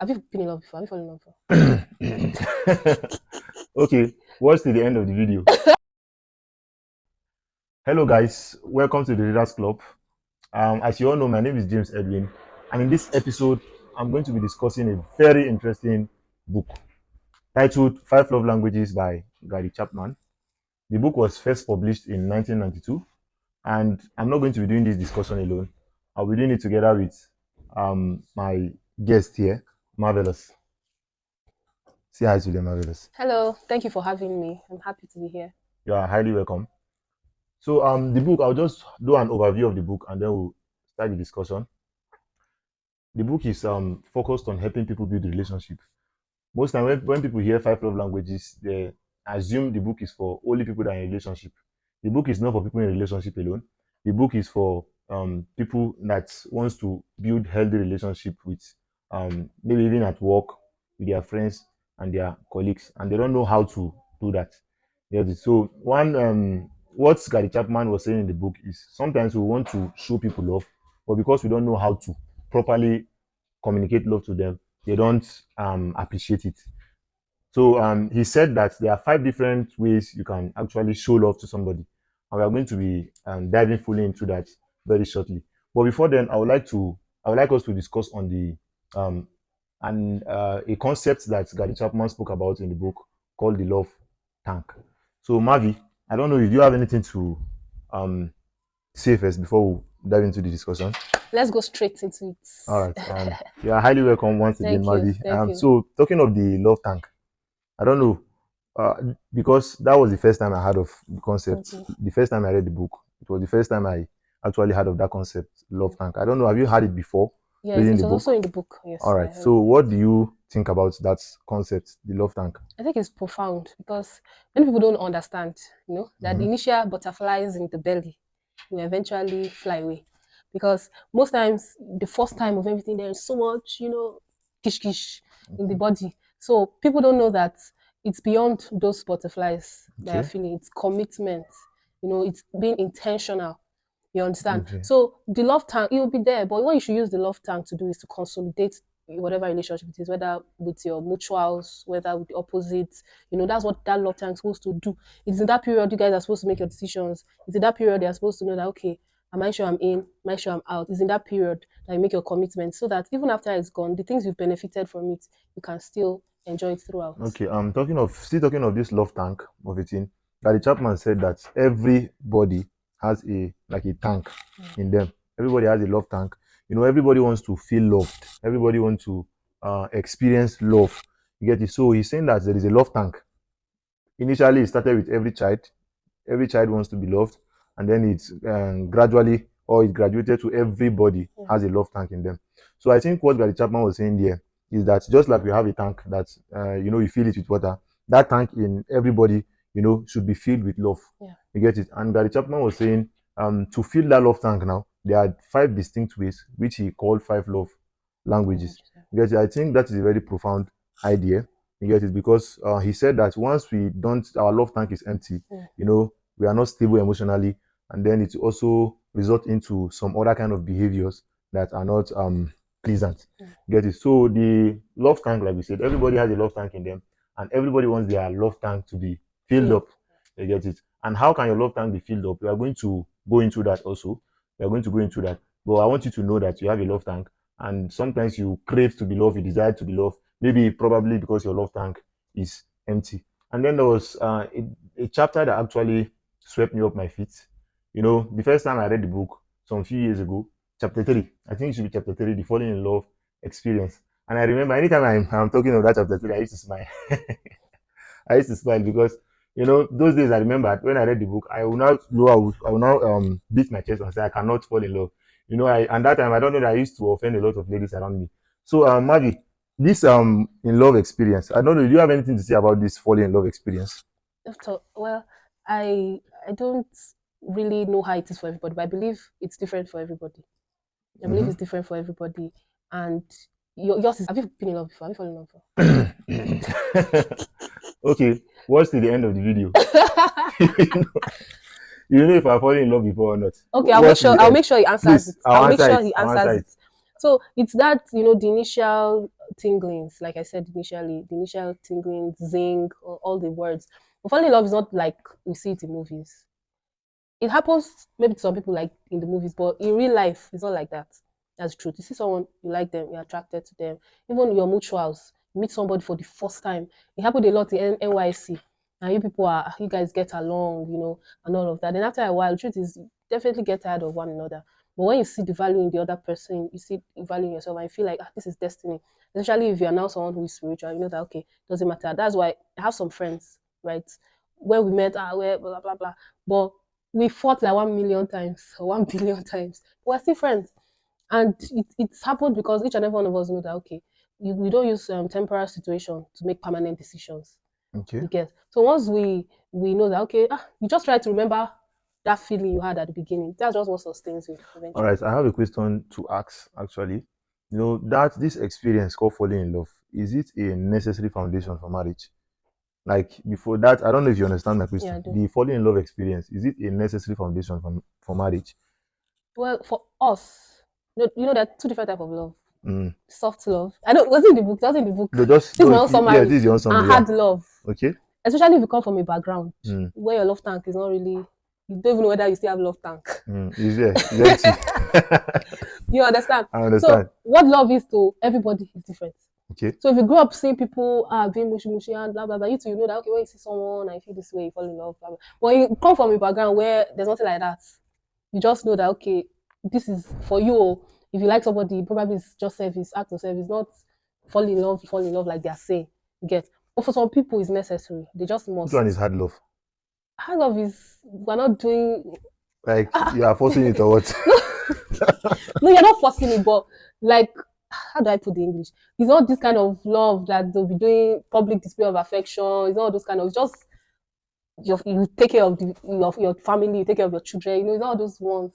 Have you been in love before? Have you fallen in love before? Okay, watch till the end of the video. Hello guys, welcome to the Readers Club. As you all know, my name is James Edwin, and in this episode, I'm going to be discussing a very interesting book titled Five Love Languages by Gary Chapman. The book was first published in 1992, and I'm not going to be doing this discussion alone. I'll be doing it together with my guest here, Marvelous. Say hi to them, Marvelous. Hello, thank you for having me. I'm happy to be here. You are highly welcome. So the book, I'll just do an overview of the book and then we'll start the discussion. The book is focused on helping people build relationship. Most time when people hear five love languages, they assume the book is for only people that are in a relationship. The book is not for people in a relationship alone. The book is for people that wants to build healthy relationship with maybe even at work with their friends and their colleagues, and they don't know how to do that. Yes, so what Gary Chapman was saying in the book is sometimes we want to show people love, but because we don't know how to properly communicate love to them, they don't appreciate it. So he said that there are five different ways you can actually show love to somebody, and we are going to be diving fully into that very shortly. But before then, I would like us to discuss on the a concept that Gary Chapman spoke about in the book called the love tank. So Mavi, I don't know if you have anything to um, say first before we dive into the discussion. Let's go straight into it. All right, you are highly welcome once again, Thank you. Mavi. Thank you. So talking of the love tank, I don't know, because that was the first time I heard of the concept. Okay. The first time I read the book, it was the first time I actually heard of that concept, love tank. I don't know, have you heard it before Yes, reading it the was book? also in the book. Yes, All I right. heard. So what do you think about that concept, the love tank? I think it's profound because many people don't understand, that the initial butterflies in the belly will eventually fly away. Because most times, the first time of everything, there is so much, kish kish in the body. So people don't know that it's beyond those butterflies that are Okay. feeling. It's commitment. It's being intentional. You understand? Okay. So the love tank, it will be there. But what you should use the love tank to do is to consolidate whatever relationship it is, whether with your mutuals, whether with the opposites. That's what that love tank is supposed to do. It's in that period you guys are supposed to make your decisions. It's in that period you're supposed to know that, okay, am I sure I'm in? Am I sure I'm out? It's in that period that you make your commitment so that even after it's gone, the things you've benefited from it, you can still enjoy it throughout. Okay. Talking of this love tank of a thing. Gary Chapman said that everybody has a tank in them. Everybody has a love tank. Everybody wants to feel loved. Everybody wants to experience love. You get it? So he's saying that there is a love tank. Initially, it started with every child. Every child wants to be loved, and then it's gradually, or it graduated to everybody has a love tank in them. So I think what Gary Chapman was saying there is that just like we have a tank that you fill it with water, that tank in everybody should be filled with love. Yeah. You get it? And Gary Chapman was saying to fill that love tank now, there are five distinct ways which he called five love languages. You get it? I think that is a very profound idea. You get it? Because he said that once we don't, our love tank is empty, we are not stable emotionally, and then it also result into some other kind of behaviors that are not pleasant. Get it? So the love tank, like we said, everybody has a love tank in them, and everybody wants their love tank to be filled up. You get it? And how can your love tank be filled up? We are going to go into that also. We are going to go into that. But I want you to know that you have a love tank, and sometimes you crave to be loved, you desire to be loved, maybe probably because your love tank is empty. And then there was a chapter that actually swept me up my feet. The first time I read the book some few years ago, chapter 3, I think it should be chapter 3, the falling in love experience. And I remember anytime I'm talking about that chapter 3, I used to smile. I used to smile because those days I remember when I read the book, I will not know I will now beat my chest and say I cannot fall in love. And that time I don't know that I used to offend a lot of ladies around me. So Mavi, this in love experience, I don't know, do you have anything to say about this falling in love experience? Well, I don't really know how it is for everybody, but I believe it's different for everybody. I believe it's different for everybody. And yours is, have you been in love before? Have you fallen in love before? Okay, watch till the end of the video. You know if I fallen in love before or not. Okay, I'll make sure he answers Please, it. I'll make sure he I'll answers answer it. So it's that, the initial tinglings, like I said initially, the initial tingling, zing, all the words. But falling in love is not like we see it in movies. It happens maybe to some people like in the movies, but in real life, it's not like that. That's the truth. You see someone, you like them, you're attracted to them. Even your mutuals, you meet somebody for the first time. It happened a lot in NYC. And you guys get along, and all of that. Then after a while, the truth is, you definitely get tired of one another. But when you see the value in the other person, you see the value in yourself, and you feel like, this is destiny. Especially if you're now someone who is spiritual, you know that, okay, doesn't matter. That's why I have some friends, right? Where we met, where blah, blah, blah. But we fought like 1 million times or 1 billion times. We're still friends. And it's happened because each and every one of us know that, okay, we don't use temporary situation to make permanent decisions. Okay. You get. So once we know that, okay, you just try to remember that feeling you had at the beginning. That's just what sustains you All eventually. right. I have a question to ask. Actually, that this experience called falling in love, is it a necessary foundation for marriage? Like before that, I don't know if you understand my Yeah, question. I do. The falling in love experience, is it a necessary foundation for marriage? Well, for us, there are two different types of love. Mm. Soft love. I know it wasn't in the book. That was in the book. No, just This is go my if own you, yeah, summary. this is your own And summary. Yeah. hard love. Okay. Especially if you come from a background Mm. where your love tank is not really, you don't even know whether you still have love tank. Is there? It's empty. You understand? I understand. So what love is to everybody is different. Okay. So if you grow up seeing people being mushy mushy and blah blah blah, you too, you know that, okay, when you see someone and you feel this way, you fall in love, blah blah. But you come from a background where there's nothing like that. You just know that, okay, this is for you. If you like somebody, probably it's just service, act of service, not fall in love like they're saying. You get. But for some people, it's necessary. They just Which one is must. hard love? Hard love is, we're not doing. Like you are forcing it or what? No, no, you're not forcing it, but like, how do I put the English? It's not this kind of love that they'll be doing public display of affection. It's not those kind of, just you take care of your family, you take care of your children. It's not those ones.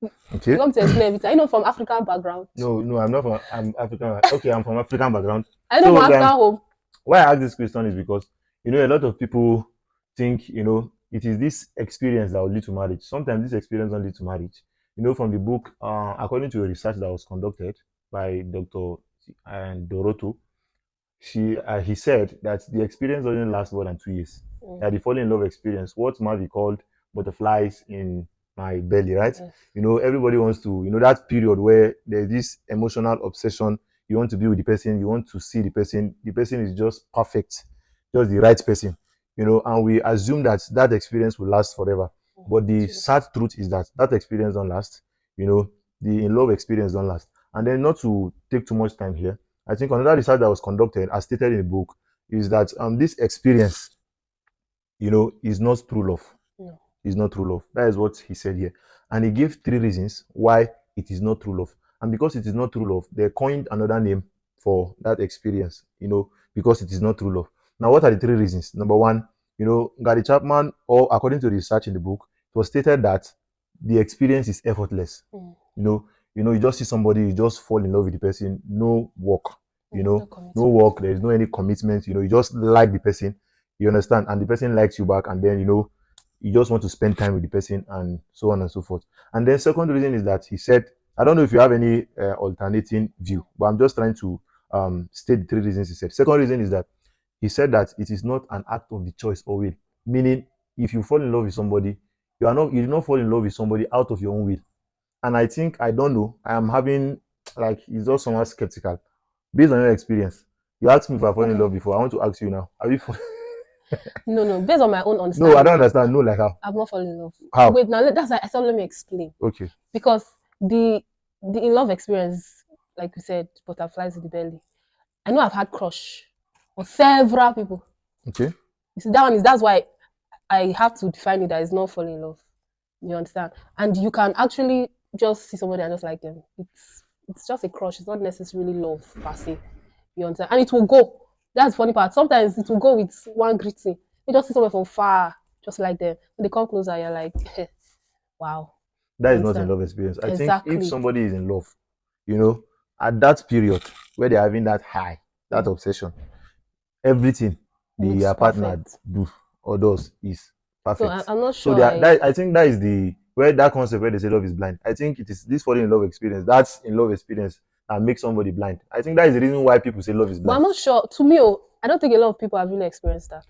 You Okay. want me to explain everything? From African background. No, no, I'm not from. I'm African. Okay, I'm from African background. I know So from African home. why I ask this question is because a lot of people think it is this experience that will lead to marriage. Sometimes this experience don't lead to marriage. From the book, according to a research that was conducted by Dr. and Doroto, he said that the experience doesn't last more than 2 years. Mm. That the falling in love experience, what might be called butterflies in my belly, right? Yes. Everybody wants to, that period where there's this emotional obsession. You want to be with the person, you want to see the person. The person is just perfect, just the right person. And we assume that that experience will last forever. But the sad truth is that that experience don't last. The in love experience don't last. And then, not to take too much time here, I think another research that was conducted, as stated in the book, is that this experience, is not true love. No. Is not true love. That is what he said here. And he gave 3 reasons why it is not true love. And because it is not true love, they coined another name for that experience, because it is not true love. Now, what are the 3 reasons? Number one, Gary Chapman, or according to the research in the book, it was stated that the experience is effortless. Mm. You just see somebody, you just fall in love with the person, no work, No no work, there's no any commitment, you just like the person, you understand, and the person likes you back, and then you just want to spend time with the person, and so on and so forth. And then second reason is that he said, I don't know if you have any alternating view, but I'm just trying to state the 3 reasons he said. Second reason is that he said that it is not an act of the choice or will, meaning if you fall in love with somebody, you do not fall in love with somebody out of your own will. And I think, I don't know, I am having, like, it's just somewhat skeptical based on your experience. You asked me if I fallen in love before. I want to ask you now. Have you No. Based on my own No, I understanding, don't understand. No, like how? I've not fallen in love. How? Wait, now that's I said. Let me explain. Okay. Because the in love experience, like we said, butterflies in the belly. I know I've had crush on several people. Okay. You see, that's why I have to define it that it's not falling in love. You understand? And you can actually just see somebody and just like them. It's just a crush. It's not necessarily love per se. You understand? And it will go. That's the funny part. Sometimes it will go with one greeting. You just see someone from far, just like them. When they come closer, you're like, wow. That You is not a understand? love experience. I think if Exactly. somebody is in love, at that period where they're having that high, that obsession, everything the Looks partner perfect. do or does is So perfect. I'm not So sure I think that is the where that concept where they say love is blind. I think it is this falling in love experience. That's in love experience and make somebody blind. I think that is the reason why people say love is But blind. I'm not sure. To me, oh, I don't think a lot of people have really experienced that.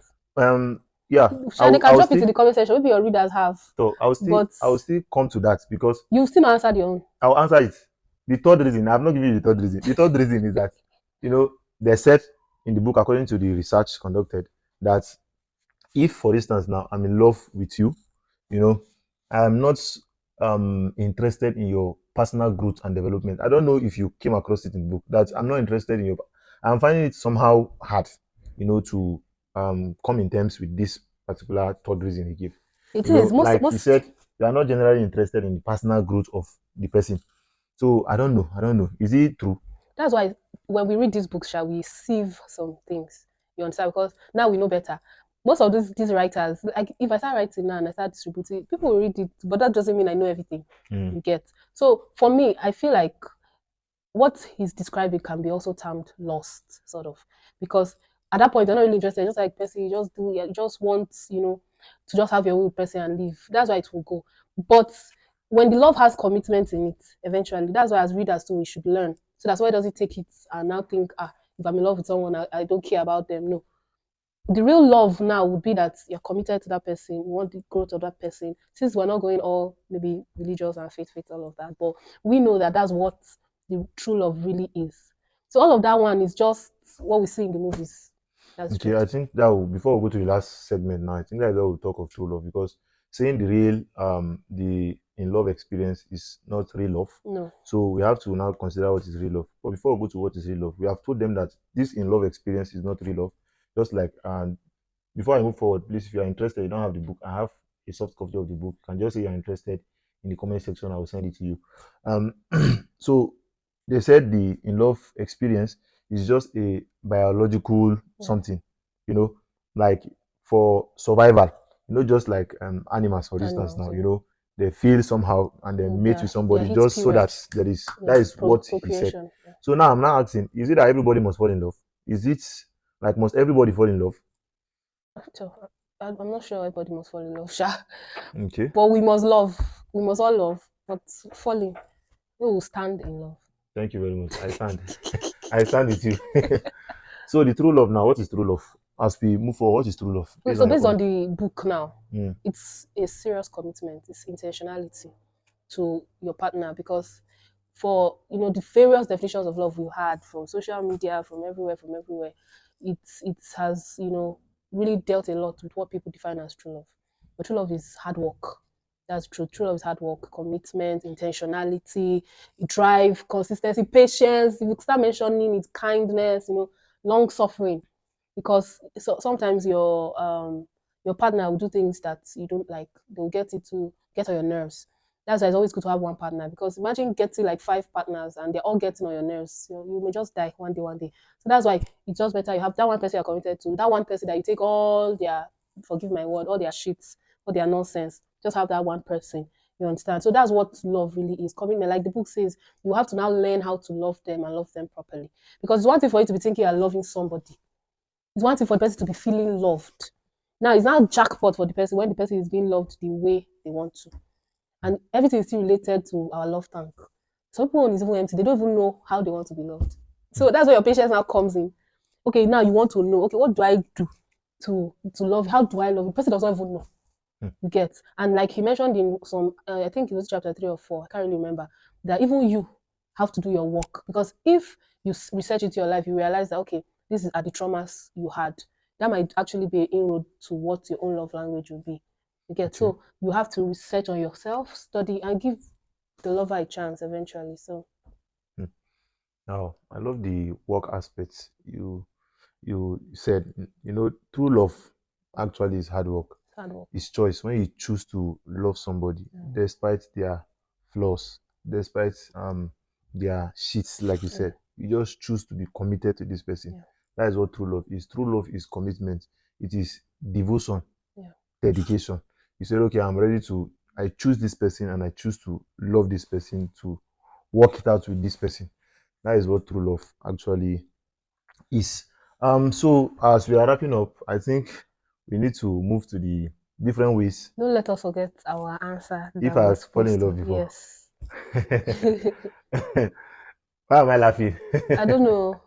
Yeah, Sure, they can drop it in the comment section. Maybe your readers have, but I will still come to that because you still answered your own. I'll answer it. The third reason, I've not given you the third reason. The third reason is that, they said in the book, according to the research conducted, that if, for instance, now I'm in love with you, you know, I'm not interested in your personal growth and development. I don't know if you came across it in the book that I'm not interested in your. I'm finding it somehow hard, to come in terms with this particular third reason he gave. It is Like he most. said, you are not generally interested in the personal growth of the person. So I don't know. I don't know. Is it true? That's why when we read these books, shall we sieve some things? You understand? Because now we know better. Most of these writers, like if I start writing now and I start distributing, people will read it, but that doesn't mean I know everything. Mm. You get. So for me, I feel like what he's describing can be also termed lost, sort of, because at that point you're not really interested. Just like person, you just do, you just want, to just have your own person and live. That's why it will go. But when the love has commitment in it, eventually, that's why as readers too we should learn. So that's why does it take it and now think, if I'm in love with someone, I don't care about them. No, the real love now would be that you're committed to that person, you want the growth of that person. Since we're not going all maybe religious and faith, all of that, but we know that that's what the true love really is. So all of that one is just what we see in the movies. That's Okay, truth. I think that will, before we go to the last segment now, I think that is where we'll talk of true love because saying the real, the in love experience is not real love. No. So we have to now consider what is real love. But before we go to what is real love, we have told them that this in love experience is not real love. Just like, and before I move forward, please, if you are interested, you don't have the book, I have a soft copy of the book. You can just say you're interested in the comment section. I will send it to you. Um, so they said the in love experience is just a biological Yeah. something, you know, like for survival, just like animals, for instance, Animals, now, yeah. they feel somehow and they mate with Their somebody heat just so period. that that Yeah. is what he said. Procreation. Yeah. So now I'm now asking, is it that everybody must fall in love? Is it like must everybody fall in love? So I'm not sure everybody must fall in love, sha. Okay. But we must love. We must all love. But falling, we will stand in love. Thank you very much. I stand. I stand with you. So the true love now, what is true love? As we move forward, what is true love Okay, based so on your based own? on the book now, Mm. it's a serious commitment. It's intentionality to your partner because for the various definitions of love we had from social media, from everywhere, it has really dealt a lot with what people define as true love. But true love is hard work. That's true. True love is hard work, commitment, intentionality, drive, consistency, patience. If you start mentioning it, kindness, long suffering because sometimes your partner will do things that you don't like. They'll get on your nerves. That's why it's always good to have one partner because imagine getting like five partners and they're all getting on your nerves. You may just die one day, one day. So that's why it's just better you have that one person you're committed to, that one person that you take all their, forgive my word, all their shits, all their nonsense. Just have that one person. You understand? So that's what love really is. Commitment, like the book says, you have to now learn how to love them and love them properly. Because it's one thing for you to be thinking you're loving somebody. It's one thing for the person to be feeling loved. Now it's not jackpot for the person when the person is being loved the way they want to. And everything is still related to our love tank. Some people is even empty. They don't even know how they want to be loved. So that's where your patience now comes in. Okay, now you want to know, okay, what do I do to love? How do I love? The person doesn't even know. Mm. You get. And like he mentioned in some, I think it was chapter 3 or 4, I can't really remember, that even you have to do your work. Because if you research into your life, you realize that, okay, this is are the traumas you had. That might actually be an inroad to what your own love language will be. You get. Okay. So you have to research on yourself, study, and give the lover a chance eventually. So Mm. Now, I love the work aspects you said. True love actually is hard work. it's hard work. It's choice. When you choose to love somebody despite their flaws, despite their shits, like you Yeah, said, you just choose to be committed to this person. yeah, That is what true love is. True love is commitment. It is devotion, yeah. dedication. You said, okay, I choose this person and I choose to love this person, to work it out with this person. That is what true love actually is. So as we are wrapping up, I think we need to move to the different ways Don't let us forget our answer if that I we were have fallen in supposed love to. before. Yes. Why am I laughing? I don't know.